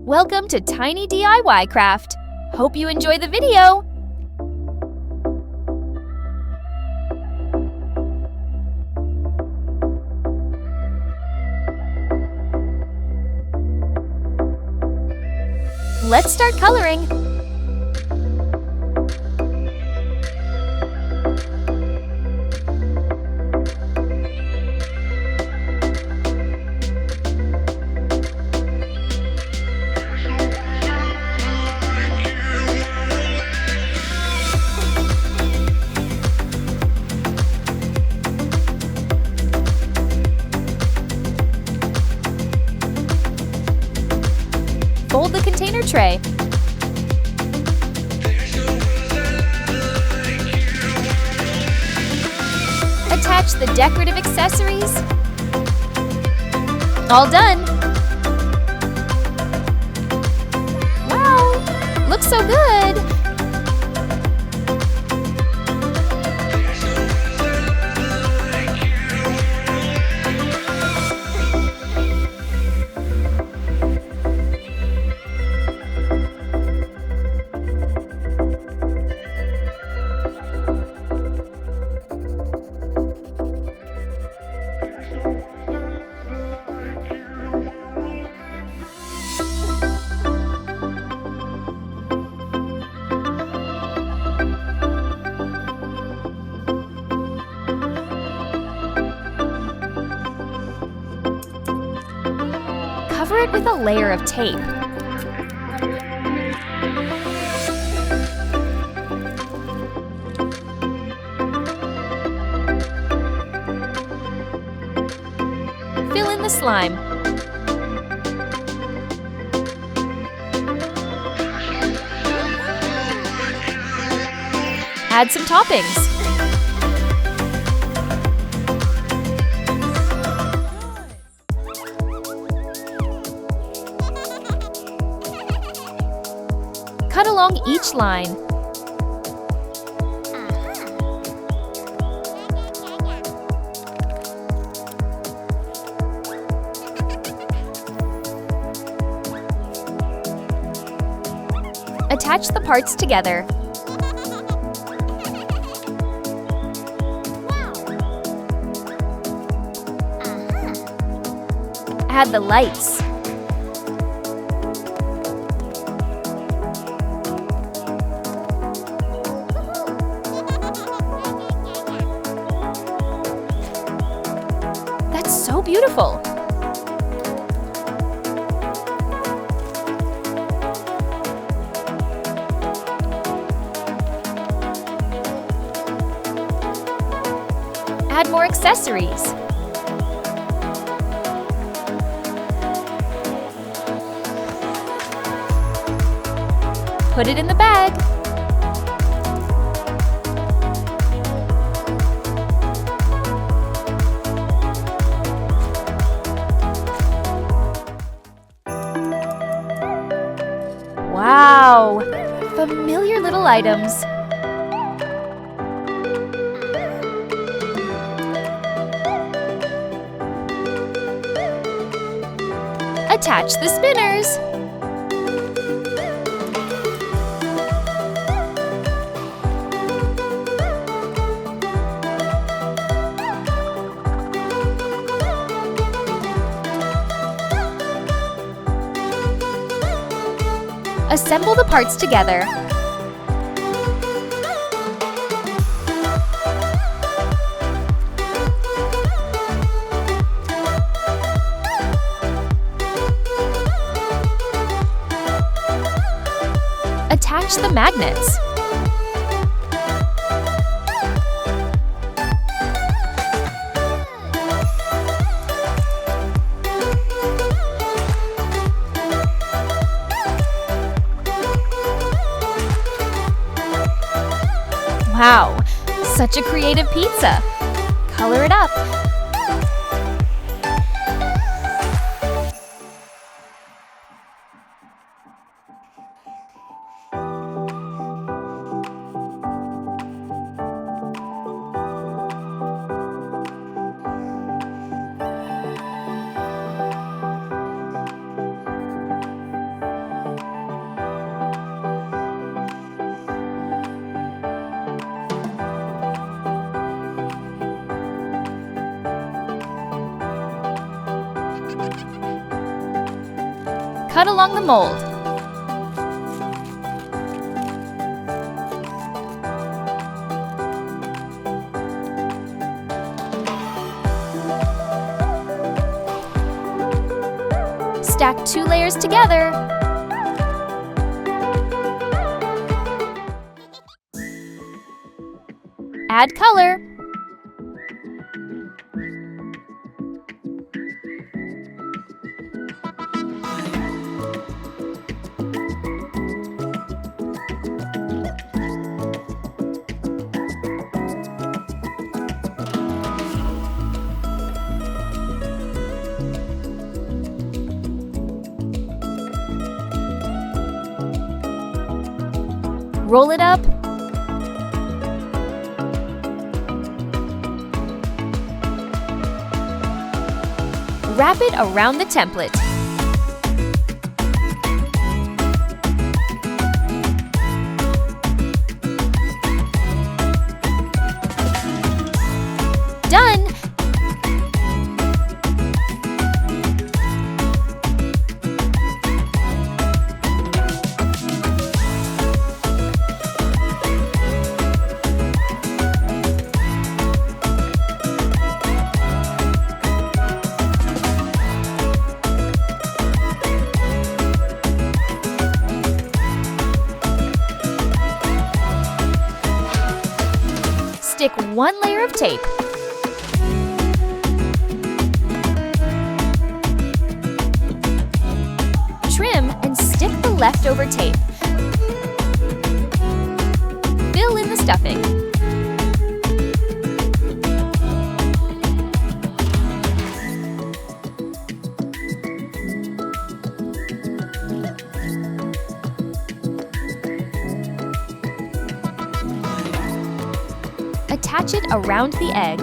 Welcome to Tiny DIY Craft. Hope you enjoy the video. Let's start coloring. Fold the container tray. Attach the decorative accessories. All done! Wow! Looks so good! Cover it with a layer of tape. Fill in the slime. Add some toppings. Cut along each line. Attach the parts together. Add the lights. That's so beautiful! Add more accessories. Put it in the bag. Wow! Familiar little items. Attach the spinners. Assemble the parts together. Attach the magnets. Wow, such a creative pizza! Color it up. Cut along the mold. Stack 2 layers together. Add color. Roll it up. Wrap it around the template. Done! Stick 1 layer of tape. Trim and stick the leftover tape. Fill in the stuffing. Attach it around the egg.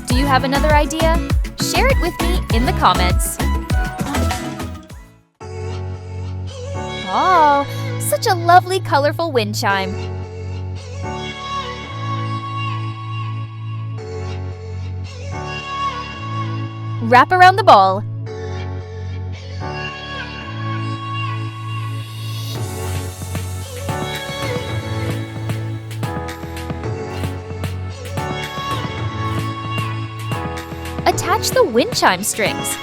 Do you have another idea? Share it with me in the comments. Oh, such a lovely, colorful wind chime. Wrap around the ball. Attach the wind chime strings.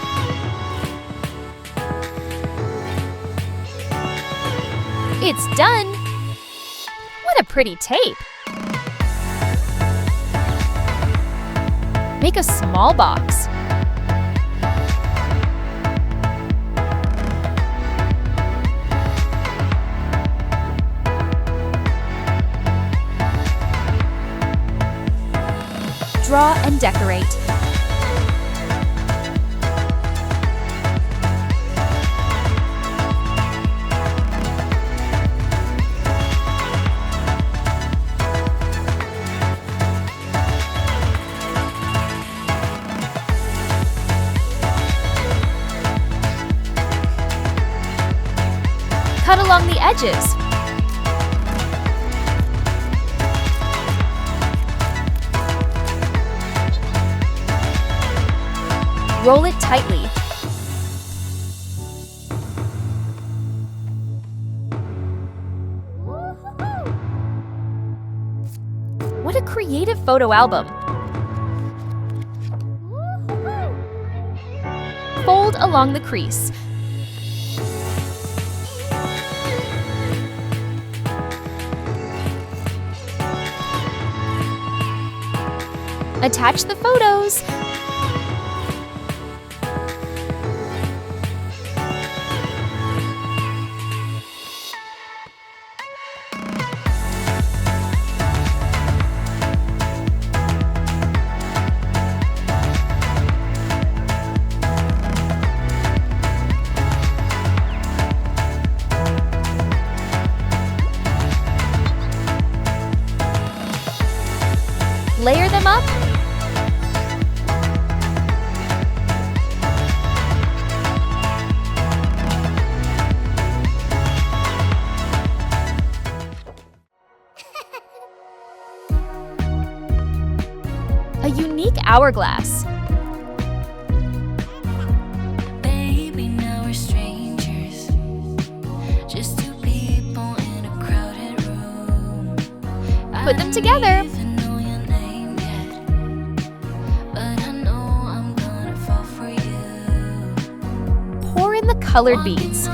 It's done! What a pretty tape! Make a small box. Draw and decorate. Cut along the edges. Roll it tightly. What a creative photo album! Fold along the crease. Attach the photos. Layer them up. A unique hourglass. Baby, now we're strangers, just two people in a crowded room. Put them together. Pour in the colored beads.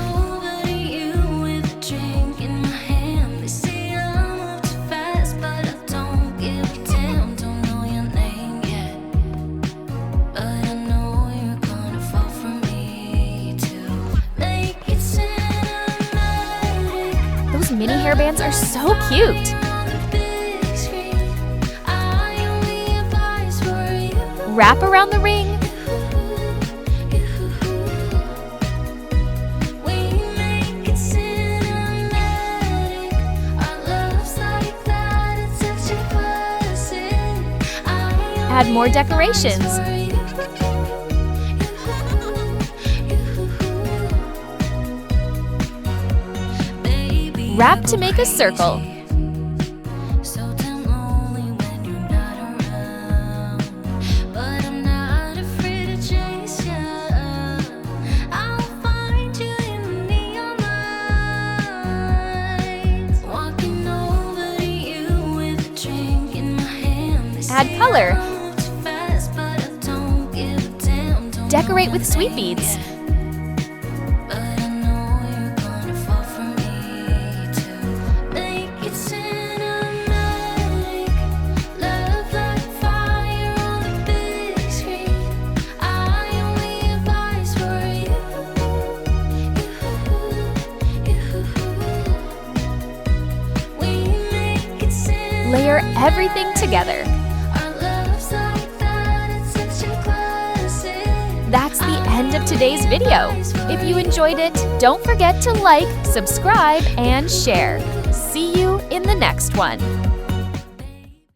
Those mini hairbands are so cute. Wrap around the ring. Add more decorations. Wrap to make a circle. Add color. Decorate with sweet beads. Layer everything together. That's the end of today's video. If you enjoyed it, don't forget to like, subscribe, and share. See you in the next one.